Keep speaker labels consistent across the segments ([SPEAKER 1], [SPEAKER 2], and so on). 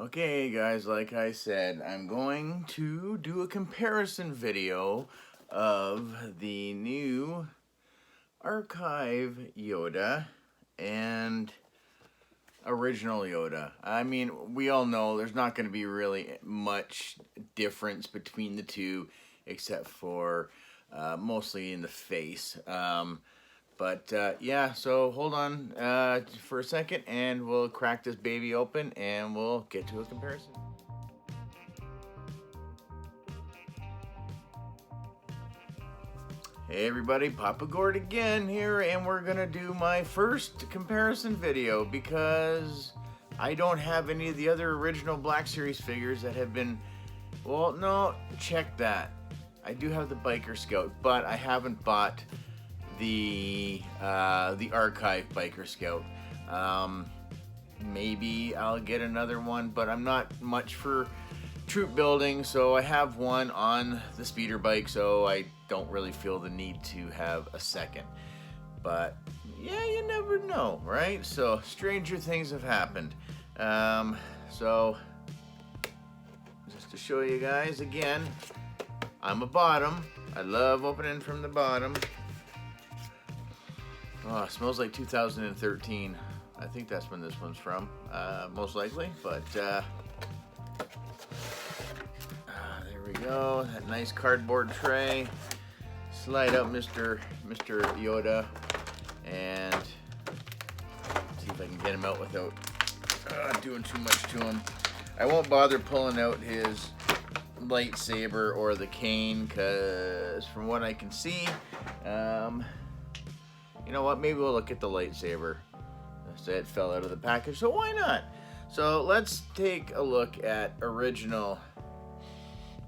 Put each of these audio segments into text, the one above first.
[SPEAKER 1] Okay guys, like I said, I'm going to do a comparison video of the new archive Yoda and original Yoda. I mean, we all know there's not going to be really much difference between the two except for mostly in the face. Yeah, so hold on for a second and we'll crack this baby open and we'll get to a comparison. Hey everybody, Papa Gord again here, and we're gonna do my first comparison video because I don't have any of the other original Black Series figures that have been, well, no, check that. I do have the Biker Scout, but I haven't bought the archive Biker Scout. Maybe I'll get another one, but I'm not much for troop building, so I have one on the speeder bike, so I don't really feel the need to have a second. But yeah, you never know, right? So stranger things have happened. So just to show you guys again, I'm a bottom. I love opening from the bottom. Oh, it smells like 2013. I think that's when this one's from, most likely. But there we go. That nice cardboard tray. Slide out Mr. Yoda, and see if I can get him out without doing too much to him. I won't bother pulling out his lightsaber or the cane, because from what I can see, you know what, maybe we'll look at the lightsaber. So it fell out of the package, so why not? So let's take a look at original.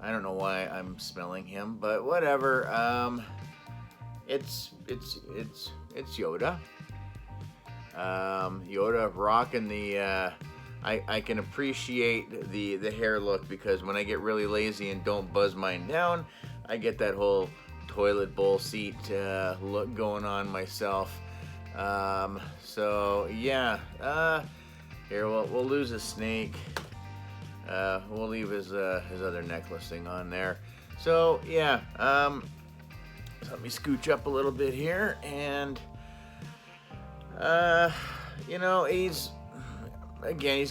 [SPEAKER 1] I don't know why I'm smelling him, but whatever. It's Yoda. Yoda rocking the. I can appreciate the hair look, because when I get really lazy and don't buzz mine down, I get that whole toilet bowl seat look going on myself. So yeah. Here we'll lose a snake. We'll leave his other necklace thing on there. So yeah, so let me scooch up a little bit here, and you know, he's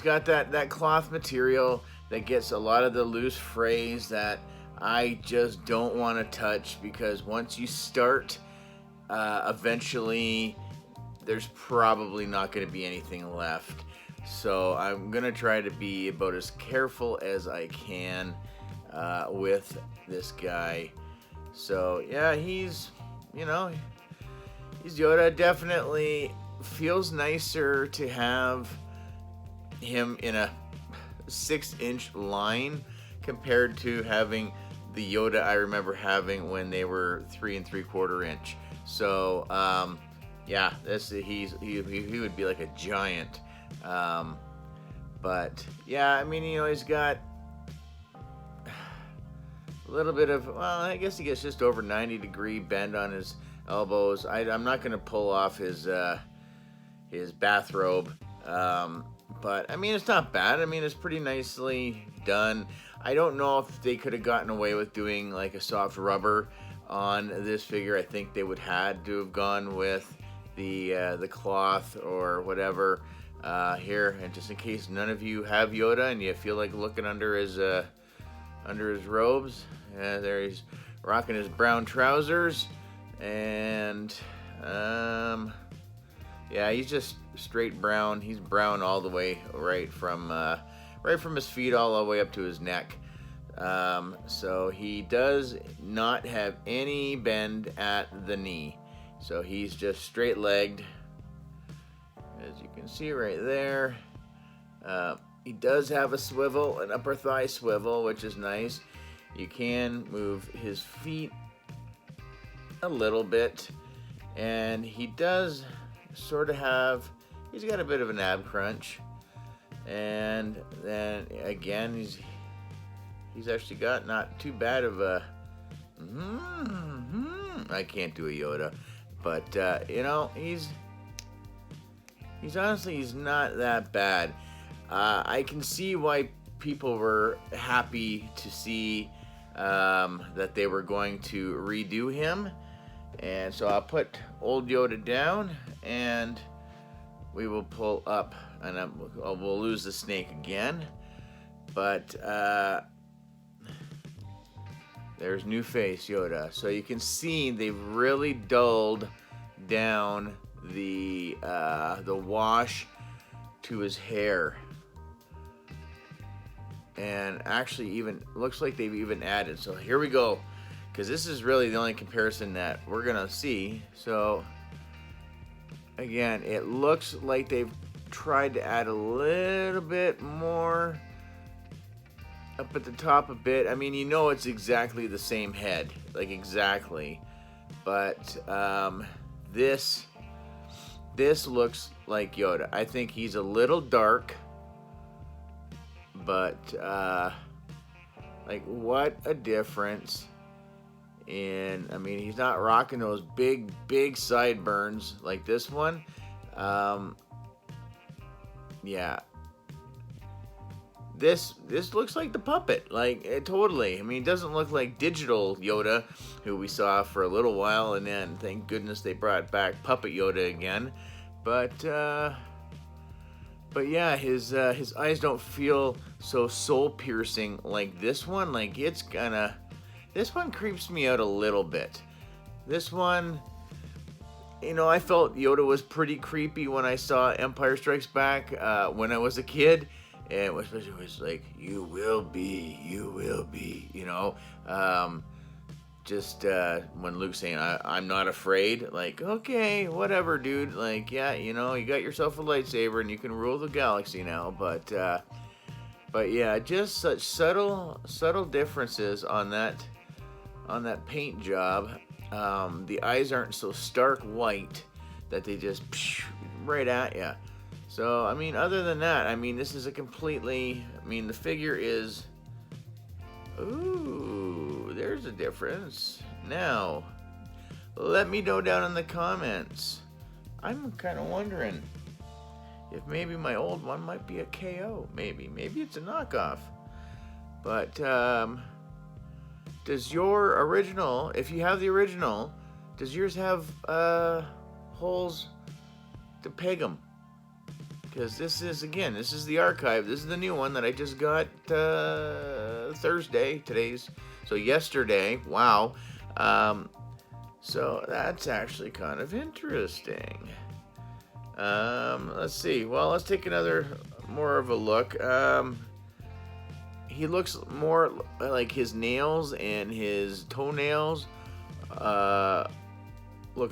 [SPEAKER 1] got that cloth material that gets a lot of the loose frays that I just don't want to touch, because once you start, eventually there's probably not going to be anything left. So I'm gonna try to be about as careful as I can with this guy. So yeah, he's Yoda. Definitely feels nicer to have him in a 6-inch line compared to having the Yoda I remember having when they were 3 3/4 inch. So yeah, he would be like a giant. But yeah, I mean, he's got a little bit of, well, I guess he gets just over 90-degree bend on his elbows. I'm not going to pull off his bathrobe, but I mean, it's not bad. I mean, it's pretty nicely done. I don't know if they could have gotten away with doing like a soft rubber on this figure. I think they would had to have gone with the cloth or whatever. Here, and just in case none of you have Yoda and you feel like looking under his robes, there he's rocking his brown trousers, and yeah, he's just straight brown. He's brown all the way, right from his feet all the way up to his neck. So he does not have any bend at the knee, so he's just straight legged. As you can see right there, he does have a swivel, an upper thigh swivel, which is nice. You can move his feet a little bit, and he does sort of have, he's got a bit of an ab crunch, and then again, he's actually got not too bad of a, I can't do a Yoda, but you know, he's honestly, he's not that bad. I can see why people were happy to see that they were going to redo him. And so I'll put old Yoda down, and we will pull up, and we'll lose the snake again. But there's new face Yoda. So you can see they've really dulled down the wash to his hair. And actually even looks like they've even added. So here we go, because this is really the only comparison that we're gonna see. So again, it looks like they've tried to add a little bit more up at the top a bit. I mean, you know, it's exactly the same head, like exactly, but this looks like Yoda. I think he's a little dark, but like, what a difference in, I mean, he's not rocking those big sideburns like this one. Yeah, this looks like the puppet, like totally. I mean, it doesn't look like digital Yoda, who we saw for a little while, and then thank goodness they brought back puppet Yoda again. But yeah, his eyes don't feel so soul piercing like this one. Like, it's gonna, this one creeps me out a little bit. This one, you know, I felt Yoda was pretty creepy when I saw Empire Strikes Back when I was a kid. And it was like, you will be, you know. Just when Luke's saying, I'm not afraid. Like, okay, whatever, dude. Like, yeah, you know, you got yourself a lightsaber and you can rule the galaxy now. But yeah, just such subtle differences on that paint job. The eyes aren't so stark white that they just right at you. So, I mean, other than that, I mean, this is a completely, I mean, the figure is, ooh, there's a difference. Now, let me know down in the comments. I'm kind of wondering if maybe my old one might be a KO. Maybe it's a knockoff. But, does your original, if you have the original, does yours have holes to peg them? Because this is the archive. This is the new one that I just got Thursday. So yesterday. Wow. So that's actually kind of interesting. Let's see. Well, let's take more of a look. He looks more like his nails and his toenails look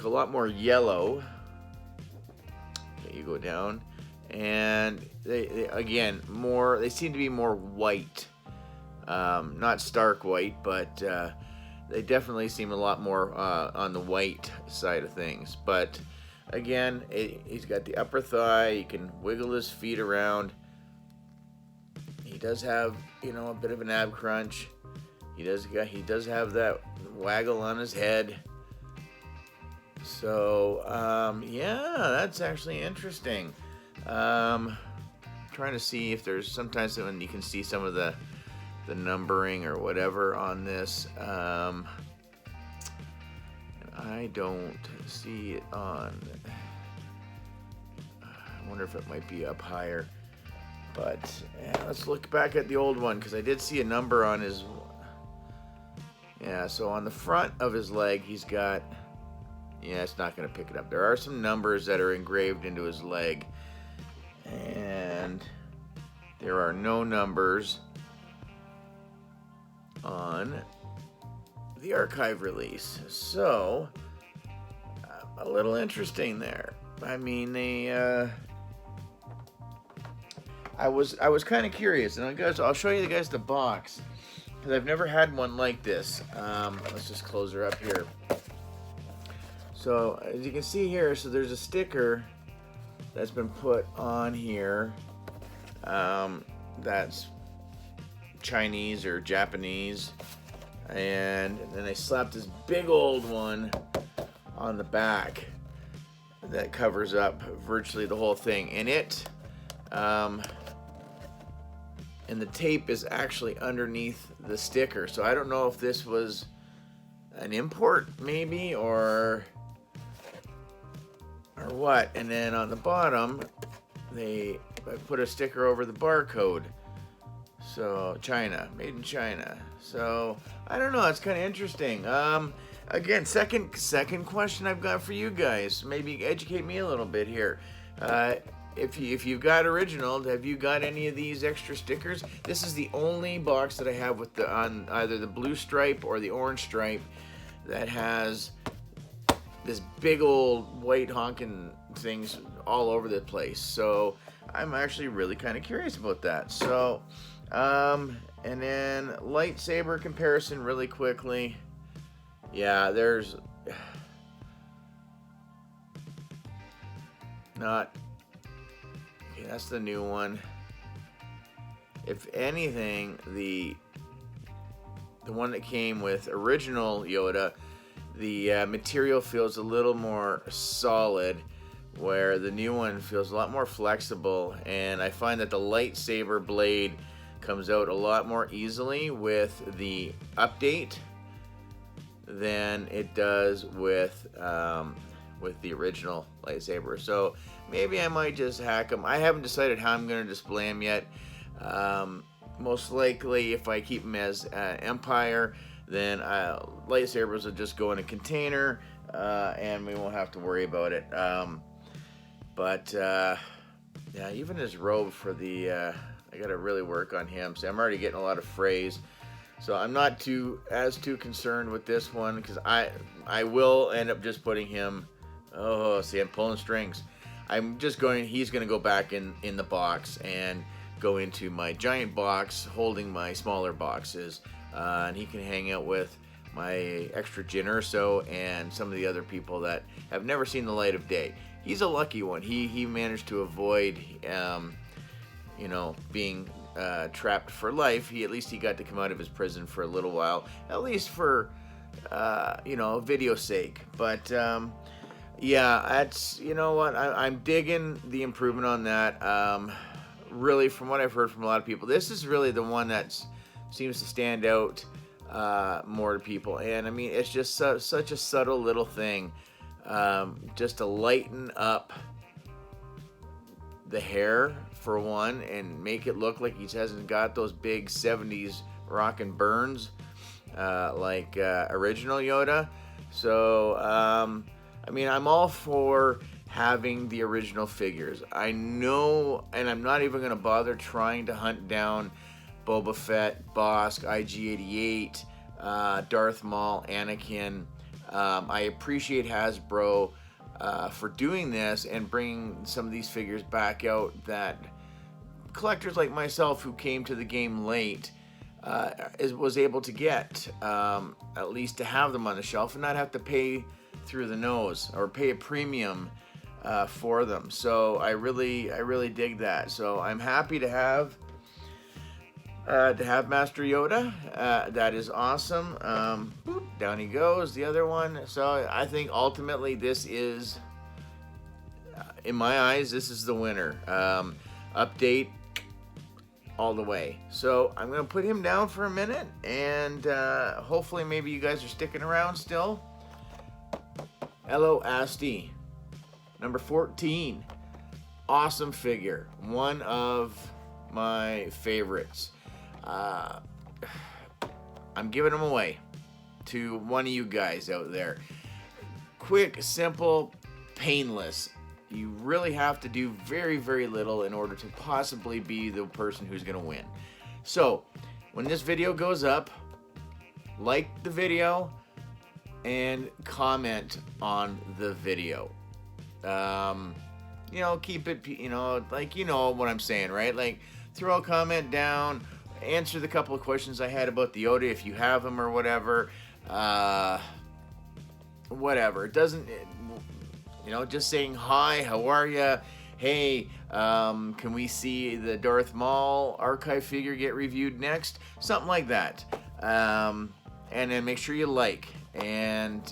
[SPEAKER 1] a lot more yellow. Okay, you go down. And they again, they seem to be more white. Not stark white, but they definitely seem a lot more on the white side of things. But again, he's got the upper thigh. You can wiggle his feet around. He does have, you know, a bit of an ab crunch. He does have that waggle on his head. So yeah, that's actually interesting. Trying to see if there's sometimes when you can see some of the numbering or whatever on this. I don't see it on. I wonder if it might be up higher. But yeah, let's look back at the old one, because I did see a number on his. Yeah, so on the front of his leg, he's got. Yeah, it's not going to pick it up. There are some numbers that are engraved into his leg. And there are no numbers on the archive release. So, a little interesting there. I mean, I was kind of curious, and I'll show you guys the box, because I've never had one like this. Let's just close her up here. So, as you can see here, so there's a sticker that's been put on here. That's Chinese or Japanese, and then they slapped this big old one on the back that covers up virtually the whole thing. And and the tape is actually underneath the sticker. So I don't know if this was an import maybe or what. And then on the bottom they put a sticker over the barcode. So China, made in China. So I don't know, it's kind of interesting. Again, second question I've got for you guys. Maybe educate me a little bit here. If you've got original, have you got any of these extra stickers? This is the only box that I have with on either the blue stripe or the orange stripe that has this big old white honking things all over the place. So I'm actually really kind of curious about that. So, and then lightsaber comparison really quickly. Yeah, there's not. Okay, that's the new one. If anything, the one that came with original Yoda, the material feels a little more solid, where the new one feels a lot more flexible, and I find that the lightsaber blade comes out a lot more easily with the update than it does with the original lightsaber. So maybe I might just hack them. I haven't decided how I'm going to display them yet. Most likely, if I keep them as Empire, then lightsabers will just go in a container, and we won't have to worry about it. Yeah, even his robe for the, I got to really work on him. So I'm already getting a lot of frays. So I'm not too concerned with this one, because I will end up just putting him. Oh, see, I'm pulling strings. He's going to go back in the box and go into my giant box holding my smaller boxes, and he can hang out with my extra Jyn Erso and some of the other people that have never seen the light of day. He's a lucky one. He managed to avoid being trapped for life. At least he got to come out of his prison for a little while, at least for video's sake. But yeah, that's, you know what, I'm digging the improvement on that. Really, from what I've heard from a lot of people, this is really the one that seems to stand out more to people. And I mean, it's just such a subtle little thing, just to lighten up the hair for one, and make it look like he hasn't got those big 70s rockin' burns like original Yoda. So I mean, I'm all for having the original figures. I know, and I'm not even going to bother trying to hunt down Boba Fett, Bosk, IG-88, Darth Maul, Anakin. I appreciate Hasbro for doing this and bringing some of these figures back out that collectors like myself, who came to the game late, was able to get, at least to have them on the shelf and not have to pay through the nose or pay a premium for them. So I really dig that. So I'm happy to have Master Yoda. That is awesome. Boop, down he goes, the other one. So I think ultimately this is, in my eyes, this is the winner. Update all the way. So I'm gonna put him down for a minute, and hopefully maybe you guys are sticking around still. Hello, Asti. Number 14. Awesome figure. One of my favorites. I'm giving him away to one of you guys out there. Quick, simple, painless. You really have to do very, very little in order to possibly be the person who's going to win. So, when this video goes up, like the video and comment on the video. Keep it, like, what I'm saying, right? Like, throw a comment down, answer the couple of questions I had about the Yoda if you have them or whatever. Whatever. It doesn't, just saying hi, how are ya? Hey, can we see the Darth Maul archive figure get reviewed next? Something like that. And then make sure you like. And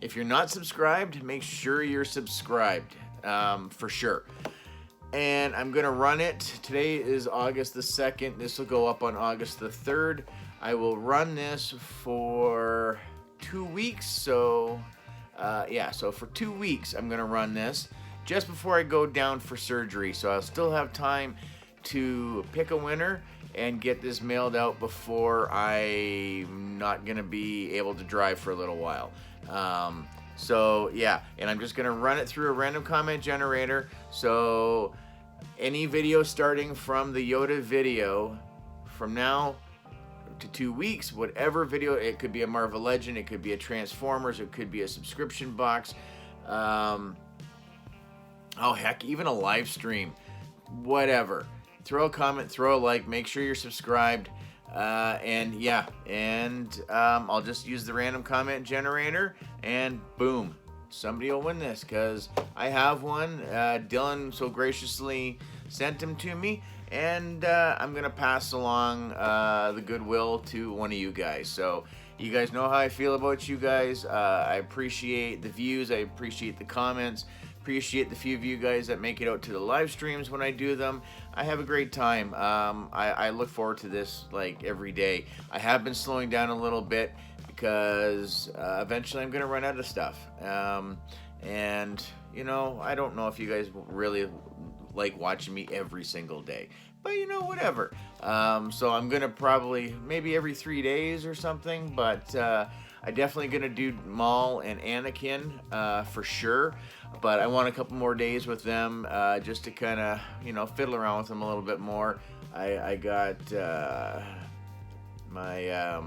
[SPEAKER 1] if you're not subscribed, make sure you're subscribed, for sure. and I'm gonna run it. Today is August the 2nd. This will go up on August the 3rd. I will run this for 2 weeks. So yeah, so for 2 weeks I'm gonna run this just before I go down for surgery. So I'll still have time to pick a winner and get this mailed out before I'm not gonna be able to drive for a little while. So yeah, and I'm just gonna run it through a random comment generator. So any video starting from the Yoda video from now to 2 weeks, whatever video, it could be a Marvel Legend, it could be a Transformers, it could be a subscription box, oh heck, even a live stream, whatever. Throw a comment, throw a like, make sure you're subscribed, and yeah, and I'll just use the random comment generator, and boom, somebody will win this, because I have one. Dylan so graciously sent him to me, and I'm gonna pass along the goodwill to one of you guys. So you guys know how I feel about you guys. I appreciate the views, I appreciate the comments, appreciate the few of you guys that make it out to the live streams when I do them. I have a great time. I look forward to this like every day. I have been slowing down a little bit because eventually I'm gonna run out of stuff. And you know, I don't know if you guys really like watching me every single day, but you know, whatever. So I'm gonna probably maybe every 3 days or something, but I definitely gonna do Maul and Anakin for sure. But I want a couple more days with them just to kind of, you know, fiddle around with them a little bit more. I got my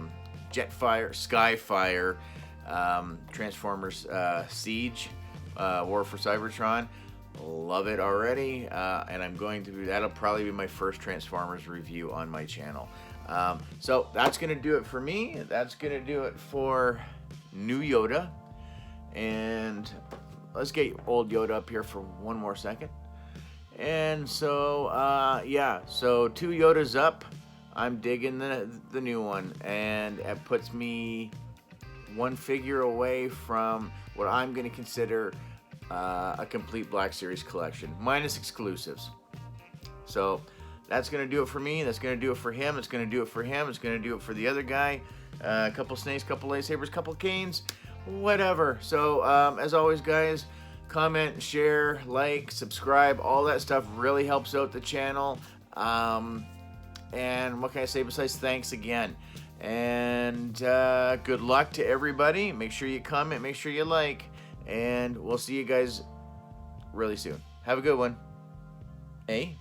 [SPEAKER 1] Skyfire Transformers Siege War for Cybertron. Love it already, and I'm going to do that'll probably be my first Transformers review on my channel. So that's gonna do it for me. That's gonna do it for new Yoda, and let's get old Yoda up here for one more second. And so yeah, so 2 Yodas up. I'm digging the new one, and it puts me one figure away from what I'm gonna consider a complete Black Series collection, minus exclusives. So that's gonna do it for me. That's gonna do it for him. It's gonna do it for him. It's gonna do it for the other guy. A couple snakes, couple lightsabers, couple canes, whatever. So as always, guys, comment, share, like, subscribe. All that stuff really helps out the channel. And what can I say besides thanks again? And good luck to everybody. Make sure you comment. Make sure you like. And we'll see you guys really soon. Have a good one. Hey.